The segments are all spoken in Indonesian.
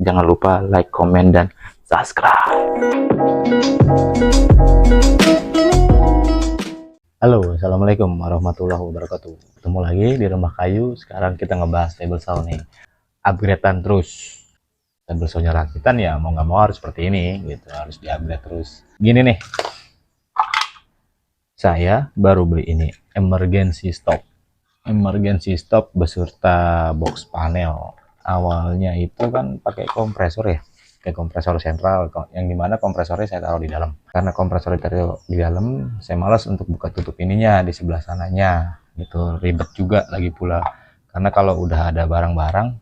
jangan lupa like, komen, dan subscribe. Halo, assalamualaikum warahmatullahi wabarakatuh. Ketemu lagi di Rumah Kayu. Sekarang kita ngebahas table saw nih, upgradean terus. Table sawnya rakitan ya, mau nggak mau harus seperti ini gitu, harus di-upgrade terus. Gini nih, saya baru beli ini, emergency stop beserta box panel. Awalnya itu kan pakai kompresor ya, kayak kompresor sentral, yang dimana kompresornya saya taruh di dalam. Karena kompresor ditaruh di dalam, saya malas untuk buka tutup ininya di sebelah sananya gitu, ribet juga lagi pula. Karena kalau udah ada barang-barang,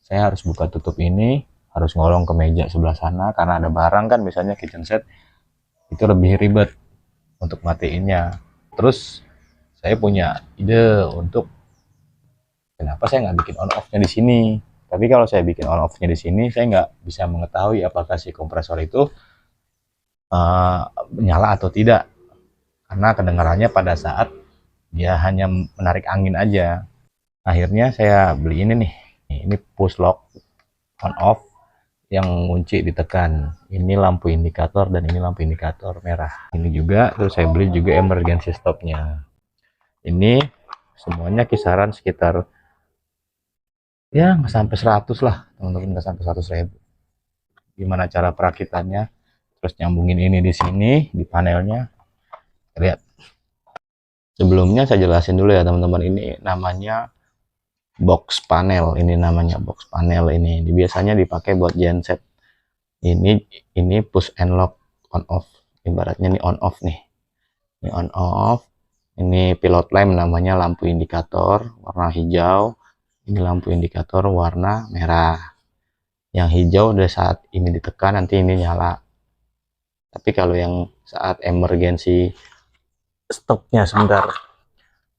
saya harus buka tutup ini, harus ngolong ke meja sebelah sana karena ada barang kan, misalnya kitchen set, itu lebih ribet untuk matiinnya. Terus saya punya ide untuk kenapa saya nggak bikin on off-nya di sini. Tapi kalau saya bikin on off-nya di sini, saya nggak bisa mengetahui apakah si kompresor itu nyala atau tidak, karena kedengarannya pada saat dia hanya menarik angin aja. Akhirnya saya beli ini nih, ini push lock on off yang kunci ditekan. Ini lampu indikator dan ini lampu indikator merah. Ini juga, terus saya beli juga emergency stopnya. Ini semuanya kisaran sekitar ya nggak sampai 100 lah teman-teman, nggak sampai 100.000. Gimana cara perakitannya, terus nyambungin ini di sini di panelnya, lihat. Sebelumnya saya jelasin dulu ya teman-teman, ini namanya box panel. Ini namanya box panel, ini biasanya dipakai buat genset. Ini push and lock on off, ibaratnya ini on off nih, ini on off. Ini pilot lamp, namanya lampu indikator warna hijau. Ini lampu indikator warna merah. Yang hijau udah saat ini ditekan nanti ini nyala. Tapi kalau yang saat emergency stopnya, sebentar.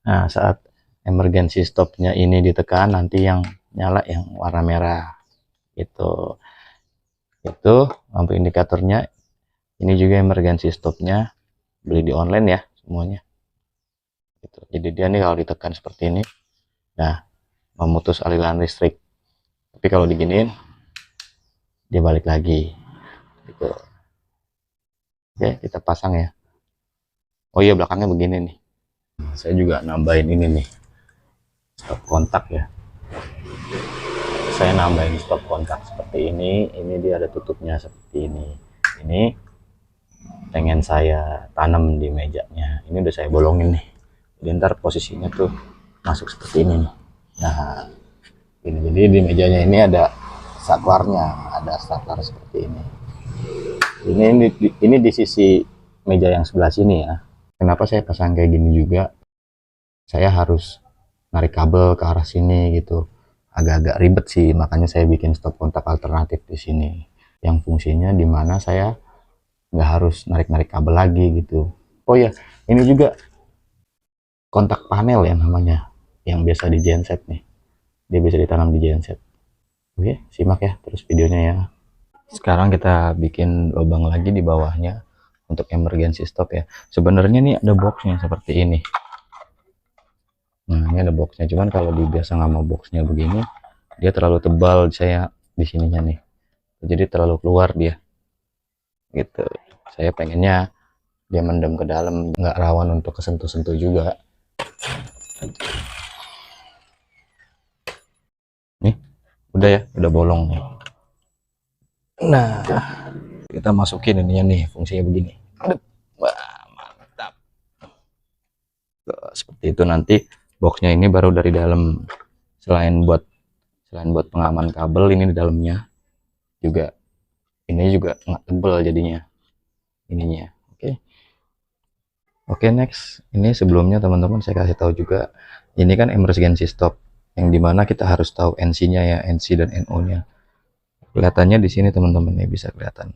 Nah, saat emergency stopnya ini ditekan nanti yang nyala yang warna merah. Itu lampu indikatornya. Ini juga emergency stopnya, beli di online ya semuanya. Gitu. Jadi dia nih kalau ditekan seperti ini, nah, memutus aliran listrik. Tapi kalau diginiin dia balik lagi gitu. Oke, kita pasang ya. Oh iya, belakangnya begini nih. Saya juga nambahin ini nih, stop kontak ya. Saya nambahin stop kontak seperti ini. Ini dia ada tutupnya seperti ini. Ini pengen saya tanam di mejanya. Ini udah saya bolongin nih. Jadi ntar posisinya tuh masuk seperti ini nih. Nah, ini jadi di mejanya ini ada saklarnya, ada saklar seperti ini. Ini di sisi meja yang sebelah sini ya. Kenapa saya pasang kayak gini juga? Saya harus narik kabel ke arah sini gitu. Agak-agak ribet sih, makanya saya bikin stop kontak alternatif di sini. Yang fungsinya dimana saya nggak harus narik-narik kabel lagi gitu. Oh ya, ini juga kontak panel ya namanya, yang biasa di genset nih. Dia bisa ditanam di genset. Oke, simak ya terus videonya ya. Sekarang kita bikin lubang lagi di bawahnya untuk emergency stop ya. Sebenarnya nih ada boxnya seperti ini. Nah, ini ada boxnya, cuman kalau biasa nggak mau boxnya begini, dia terlalu tebal saya di sininya nih. Jadi terlalu keluar dia. Gitu. Saya pengennya dia mendem ke dalam, nggak rawan untuk kesentuh-sentuh juga. Nih, udah ya, udah bolong nih. Nah, kita masukin ininya nih, fungsinya begini. Wah, mantap. Seperti itu, nanti boxnya ini baru dari dalam. Selain buat pengaman kabel, ini di dalamnya juga. Ini juga nggak tebel jadinya ininya. Oke, next. Ini sebelumnya teman-teman saya kasih tahu juga, ini kan emergency stop, yang dimana kita harus tahu NC-nya ya, NC dan NO-nya. Kelihatannya di sini teman-teman nih, bisa kelihatan.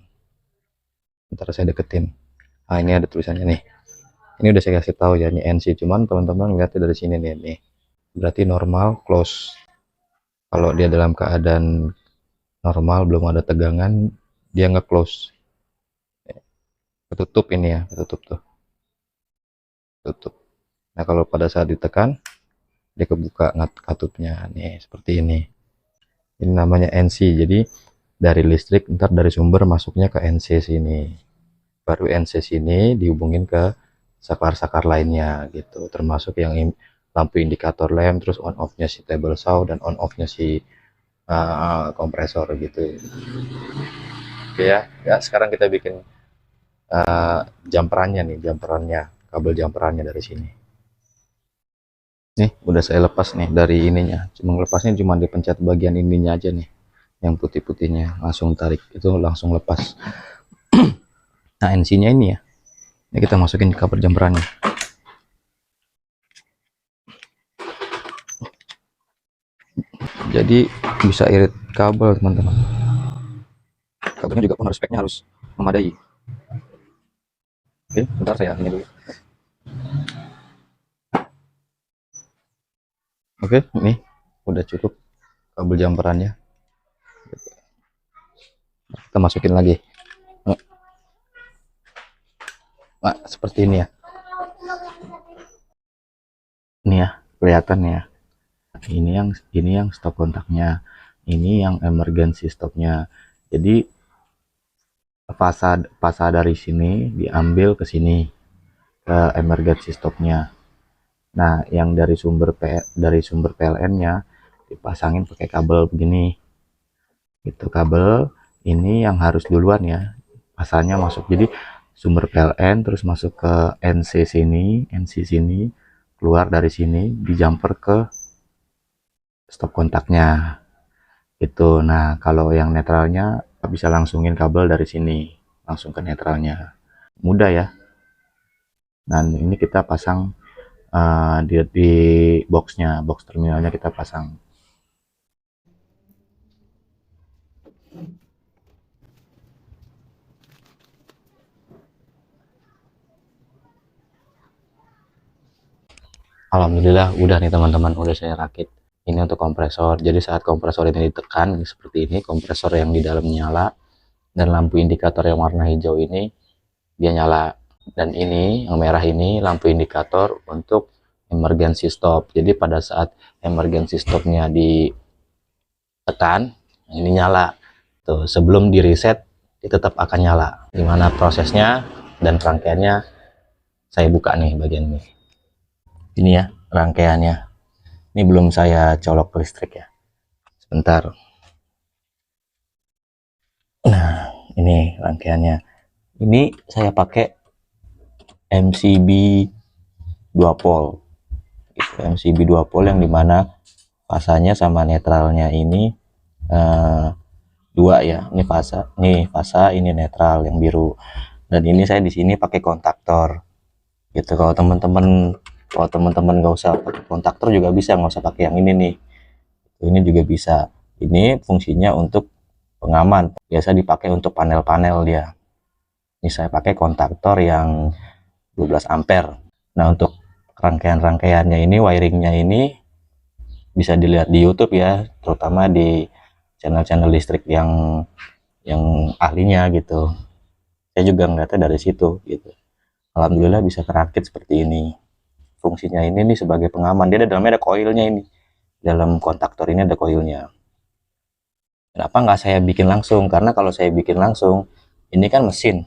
Ntar saya deketin. Ah, ini ada tulisannya nih. Ini udah saya kasih tahu ya, ini NC. Cuman teman-teman lihatnya dari sini nih. Berarti normal close. Kalau dia dalam keadaan normal, belum ada tegangan, dia nggak close. Ketutup ini ya, ketutup tuh. Tutup. Nah, kalau pada saat ditekan dia kebuka katupnya nih seperti ini. Ini namanya NC. Jadi dari listrik, ntar dari sumber masuknya ke NC sini, baru NC sini dihubungin ke saklar-saklar lainnya gitu, termasuk yang lampu indikator lem, terus on off nya si table saw dan on off nya si kompresor gitu. Oke ya, sekarang kita bikin jumperannya nih, kabel jumperannya dari sini. Nih udah saya lepas nih dari ininya, cuma lepasnya cuma dipencet bagian ininya aja nih, yang putih-putihnya langsung tarik, itu langsung lepas. Nah NC nya ini ya, ini kita masukin kabel jumperannya. Jadi bisa irit kabel teman-teman, kabelnya juga pun harus speknya harus memadai. Oke, bentar saya ini dulu. Oke, ini udah cukup kabel jumperannya. Kita masukin lagi. Nah, seperti ini ya. Ini ya, kelihatan ya. Ini yang stop kontaknya. Ini yang emergency stopnya. Jadi fasa dari sini diambil ke sini ke emergency stopnya. Nah, yang dari sumber PLN-nya dipasangin pakai kabel begini. Itu kabel ini yang harus duluan ya. Pasalnya masuk. Jadi sumber PLN terus masuk ke NC sini, keluar dari sini di jumper ke stop kontaknya. Itu. Nah, kalau yang netralnya bisa langsungin kabel dari sini langsung ke netralnya. Mudah ya. Dan ini kita pasang di boxnya, box terminalnya kita pasang. Alhamdulillah udah nih teman-teman, udah saya rakit. Ini untuk kompresor. Jadi saat kompresor ini ditekan seperti ini, kompresor yang di dalam nyala dan lampu indikator yang warna hijau ini dia nyala. Dan ini yang merah ini lampu indikator untuk emergency stop. Jadi pada saat emergency stopnya ditekan, ini nyala. Tuh, sebelum di reset dia tetap akan nyala. Gimana prosesnya dan rangkaiannya saya buka nih bagian ini. Ini ya rangkaiannya. Ini belum saya colok ke listrik ya. Sebentar. Nah, ini rangkaiannya. Ini saya pakai MCB 2 pol. MCB 2 pol yang dimana fasanya sama netralnya ini dua ya. Ini fasa, ini netral yang biru. Dan ini saya di sini pakai kontaktor. Gitu. Kalau teman-teman nggak usah pakai kontaktor juga bisa, nggak usah pakai yang ini nih. Ini juga bisa. Ini fungsinya untuk pengaman, biasa dipakai untuk panel-panel dia. Ini saya pakai kontaktor yang 12 ampere. Nah, untuk rangkaiannya ini, wiringnya ini bisa dilihat di YouTube ya, terutama di channel-channel listrik yang ahlinya gitu. Saya juga ngeliatnya dari situ gitu. Alhamdulillah bisa kerakit seperti ini. Fungsinya ini nih sebagai pengaman. Dia dalamnya ada koilnya ini. Dalam kontaktor ini ada koilnya. Kenapa nggak saya bikin langsung? Karena kalau saya bikin langsung, ini kan mesin.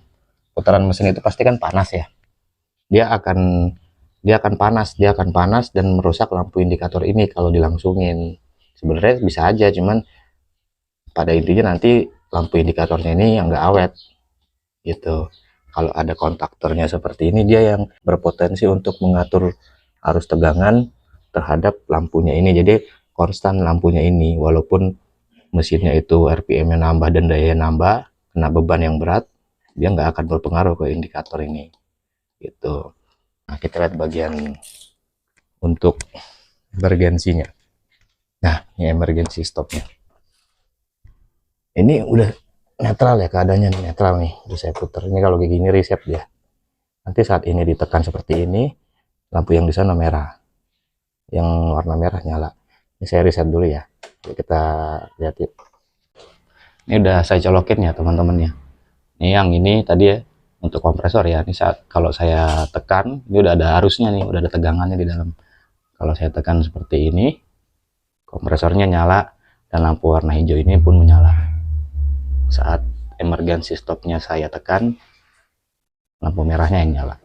Putaran mesin itu pasti kan panas ya. Dia akan panas dan merusak lampu indikator ini kalau dilangsungin. Sebenarnya bisa aja, cuman pada intinya nanti lampu indikatornya ini yang nggak awet gitu. Kalau ada kontaktornya seperti ini, dia yang berpotensi untuk mengatur arus tegangan terhadap lampunya ini. Jadi konstan lampunya ini, walaupun mesinnya itu RPM-nya nambah dan daya nambah, kena beban yang berat, dia nggak akan berpengaruh ke indikator ini gitu. Nah, kita lihat bagian untuk emergensinya. Nah, ini emergency stopnya. Ini udah netral ya, keadaannya netral nih. Udah saya putar. Ini kalau kayak gini reset dia. Nanti saat ini ditekan seperti ini, lampu yang di sana merah, yang warna merah nyala. Ini saya reset dulu ya. Jadi kita lihat yuk. Ini udah saya colokin ya teman-teman ya. Ini yang ini tadi ya untuk kompresor ya. Ini saat kalau saya tekan, ini udah ada arusnya nih, udah ada tegangannya di dalam. Kalau saya tekan seperti ini, kompresornya nyala dan lampu warna hijau ini pun menyala. saat emergency stopnya saya tekan, lampu merahnya yang nyala.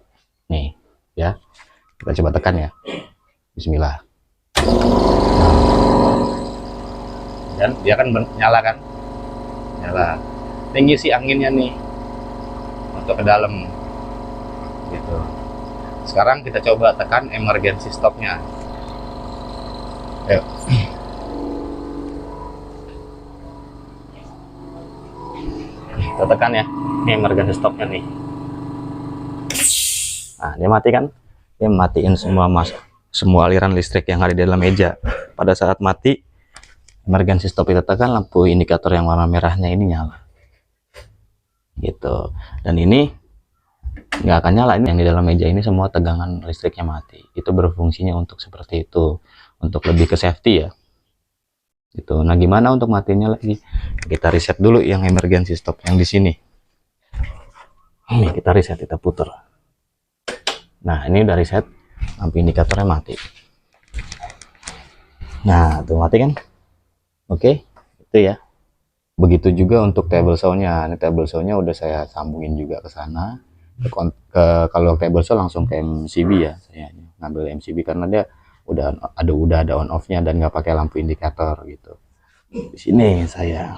Nih ya, kita coba tekan ya. Bismillah. Dan dia kan nyala kan, nyala. Tinggi sih anginnya nih untuk ke dalam gitu. Sekarang kita coba tekan emergency stopnya. Ayo. Kita tekan ya, ini emergency stopnya nih. Nah, dia mati kan? Dia matiin semua aliran listrik yang ada di dalam meja. Pada saat mati, emergency stop kita tekan, lampu indikator yang warna merahnya ini nyala. Gitu. Dan ini nggak akan nyala, ini yang di dalam meja ini semua tegangan listriknya mati. Itu berfungsinya untuk seperti itu, untuk lebih ke safety ya. Gitu. Nah, gimana untuk matinya lagi? Kita reset dulu yang emergency stop yang di sini. Ini kita reset, kita putar. Nah, ini udah reset, lampu indikatornya mati. Nah, tuh mati kan? Oke, itu ya. Begitu juga untuk table saw-nya. Ini table saw-nya udah saya sambungin juga ke sana. Kalau table saw langsung ke MCB ya, saya ngambil MCB karena dia udah ada on off-nya dan nggak pakai lampu indikator gitu. Di sini saya.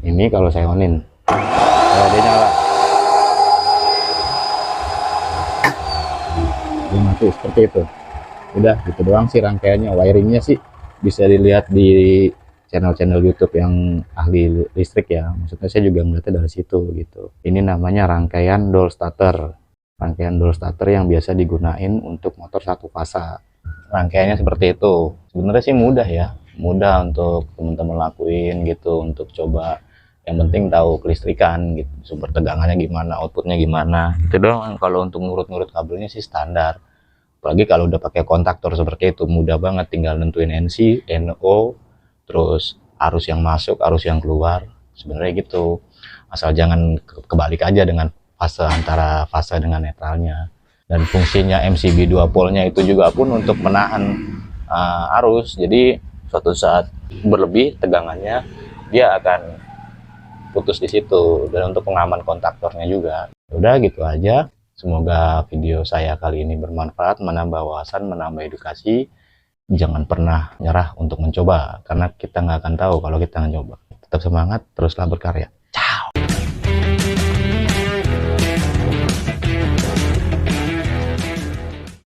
Ini kalau saya onin, dia nyala. Dia mati seperti itu. Udah gitu doang sih rangkaiannya. Wiringnya sih bisa dilihat di channel-channel YouTube yang ahli listrik ya. Maksudnya saya juga ngeliatnya dari situ gitu. Ini namanya rangkaian door starter. Rangkaian door starter yang biasa digunain untuk motor satu fasa. Rangkaiannya seperti itu. Sebenarnya sih mudah ya. Mudah untuk teman-teman lakuin gitu, untuk coba. Yang penting tahu kelistrikan gitu. Sumber tegangannya gimana, outputnya gimana. Itu doang. Kalau untuk ngurut-ngurut kabelnya sih standar. Apalagi kalau udah pakai kontaktor seperti itu, mudah banget, tinggal nentuin NC, NO, terus arus yang masuk, arus yang keluar. Sebenarnya gitu. Asal jangan kebalik aja dengan fase antara fase dengan netralnya. Dan fungsinya MCB 2 polnya itu juga pun untuk menahan arus. Jadi suatu saat berlebih tegangannya, dia akan putus di situ. Dan untuk pengaman kontaktornya juga. Udah gitu aja. Semoga video saya kali ini bermanfaat, menambah wawasan, menambah edukasi. Jangan pernah nyerah untuk mencoba, karena kita nggak akan tahu kalau kita nggak nyoba. Tetap semangat, teruslah berkarya.